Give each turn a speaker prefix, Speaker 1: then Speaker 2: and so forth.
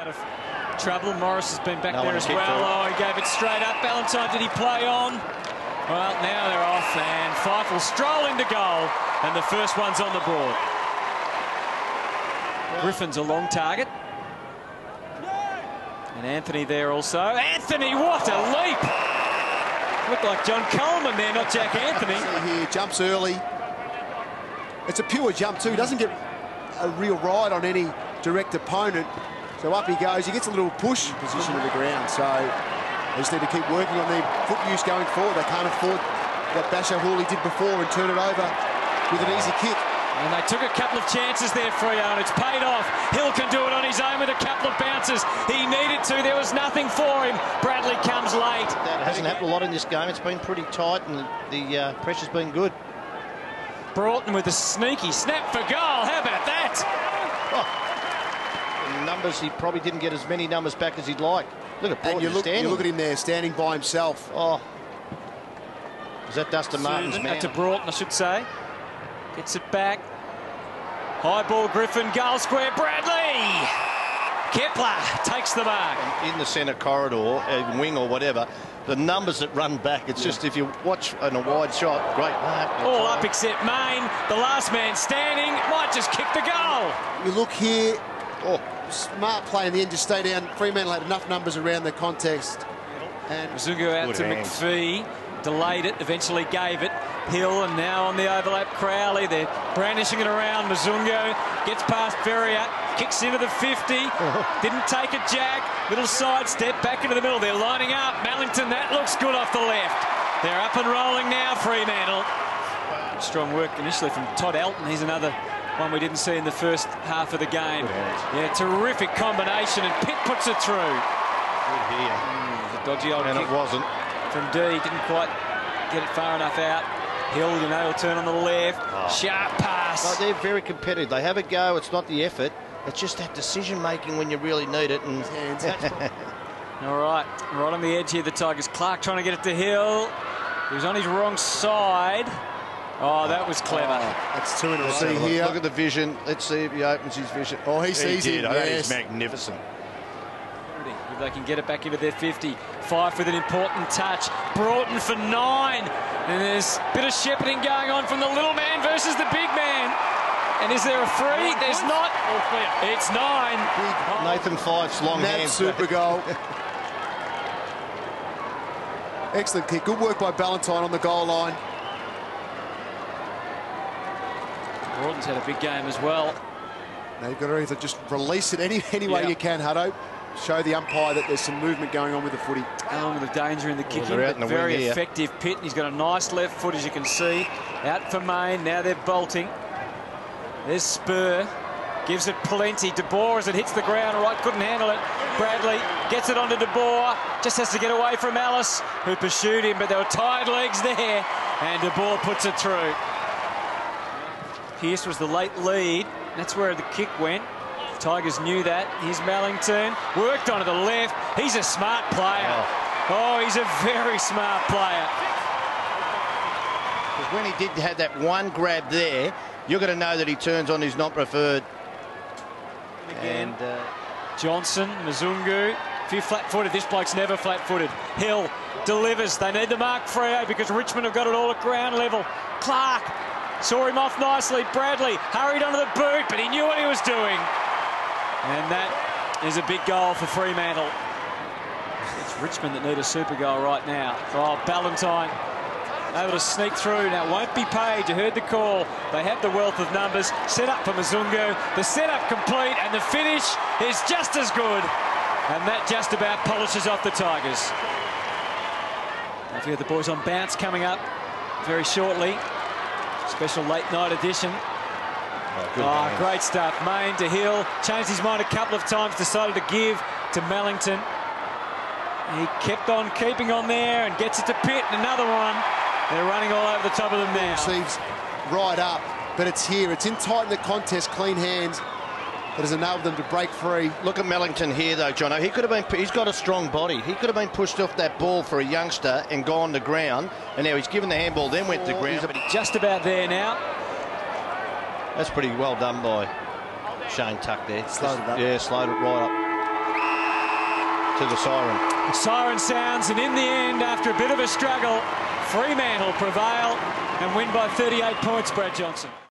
Speaker 1: out of trouble. Morris has been back there as well. Oh, he gave it straight up. Ballantyne, did he play on? Well, now they're off, and Fife will stroll into goal, and the first one's on the board. Griffin's a long target. And Anthony there also. Anthony, what a leap! Looked like John Coleman there, not Jack Anthony.
Speaker 2: See here, jumps early. It's a pure jump too. He doesn't get a real ride on any direct opponent. So up he goes. He gets a little push position of the ground. So they just need to keep working on their foot use going forward. They can't afford what Basher Hawley did before and turn it over with an easy kick.
Speaker 1: And they took a couple of chances there, Freo, and it's paid off. Hill can do it on his own with a couple of bounces. He needed to. There was nothing for him. Bradley comes late.
Speaker 3: That hasn't happened a lot in this game. It's been pretty tight, and the pressure's been good.
Speaker 1: Broughton with a sneaky snap for goal. How about that?
Speaker 3: Oh. In numbers, he probably didn't get as many numbers back as he'd like. Look at Broughton standing.
Speaker 2: You look at him there, standing by himself.
Speaker 3: Oh. Is that Dustin Martin's man?
Speaker 1: To Broughton, I should say. Gets it back. High ball, Griffin, goal square, Bradley! Kepler takes the mark.
Speaker 3: In the centre corridor, wing or whatever, the numbers that run back, it's just, if you watch in a wide shot, great mark.
Speaker 1: All up except Main, the last man standing, might just kick the goal.
Speaker 2: You look here, smart play in the end, just stay down. Fremantle had enough numbers around the context. And
Speaker 1: Zungu out to McPhee, delayed it, eventually gave it. Hill, and now on the overlap, Crowley. They're brandishing it around. Mzungu gets past Ferrier, kicks into the 50. Didn't take a jack. Little side step back into the middle. They're lining up. Mellington, that looks good off the left. They're up and rolling now, Fremantle. Strong work initially from Todd Elton. He's another one we didn't see in the first half of the game. Yeah, terrific combination, and Pitt puts it through.
Speaker 3: Good here.
Speaker 1: A dodgy old kick.
Speaker 3: And it wasn't.
Speaker 1: From D, didn't quite get it far enough out. Hill, you know, will turn on the left. Sharp pass.
Speaker 3: No, they're very competitive. They have a go. It's not the effort. It's just that decision-making when you really need it. And
Speaker 1: All right. Right on the edge here, the Tigers. Clark trying to get it to Hill. He was on his wrong side. Oh, that was clever.
Speaker 2: That's two in a row.
Speaker 3: See here. Look at the vision. Let's see if he opens his vision.
Speaker 2: Oh, he sees it.
Speaker 3: That is magnificent.
Speaker 1: If they can get it back into their 50. Fife with an important touch. Broughton for 9. And there's a bit of shepherding going on from the little man versus the big man. And is there a free? There's not. It's 9.
Speaker 3: Nathan Fife's long hand.
Speaker 2: Super goal. Excellent kick. Good work by Ballantyne on the goal line.
Speaker 1: Broughton's had a big game as well.
Speaker 2: Now you've got to either just release it any way you can, Hutto. Show the umpire that there's some movement going on with the footy.
Speaker 1: Element of danger in the kicking, but very effective Pitt. He's got a nice left foot, as you can see. Out for Main. Now they're bolting. There's Spur. Gives it plenty. De Boer, as it hits the ground, right, couldn't handle it. Bradley gets it onto De Boer. Just has to get away from Ellis, who pursued him, but there were tired legs there. And De Boer puts it through. Pearce was the late lead. That's where the kick went. Tigers knew that. Here's Mellington. Worked onto the left. He's a smart player. Oh, he's a very smart player.
Speaker 3: Because when he did have that one grab there, you're going to know that he turns on his not preferred.
Speaker 1: And Johnson, Mzungu, a few flat-footed. This bloke's never flat-footed. Hill delivers. They need the mark Freo because Richmond have got it all at ground level. Clark saw him off nicely. Bradley hurried onto the boot, but he knew what he was doing. And that is a big goal for Fremantle. It's Richmond that need a super goal right now. Oh, Ballantyne able to sneak through. Now, it won't be paid. You heard the call. They have the wealth of numbers. Set up for Mzungu. The setup complete, and the finish is just as good. And that just about polishes off the Tigers. If you have the boys on bounce coming up very shortly. Special late night edition. Oh, great stuff. Main to Hill. Changed his mind a couple of times. Decided to give to Mellington. He kept on keeping on there and gets it to Pitt. Another one. They're running all over the top of them now.
Speaker 2: Receives right up, but it's here. It's in tight in the contest. Clean hands that has enabled them to break free.
Speaker 3: Look at Mellington here, though, Jono. He could have been. He's got a strong body. He could have been pushed off that ball for a youngster and gone to ground. And now he's given the handball, then went to ground.
Speaker 1: But he's just about there now.
Speaker 3: That's pretty well done by Shane Tuck there.
Speaker 2: Slowed it up.
Speaker 3: Yeah, slowed it right up. to the siren.
Speaker 1: The siren sounds, and in the end, after a bit of a struggle, Fremantle prevail and win by 38 points, Brad Johnson.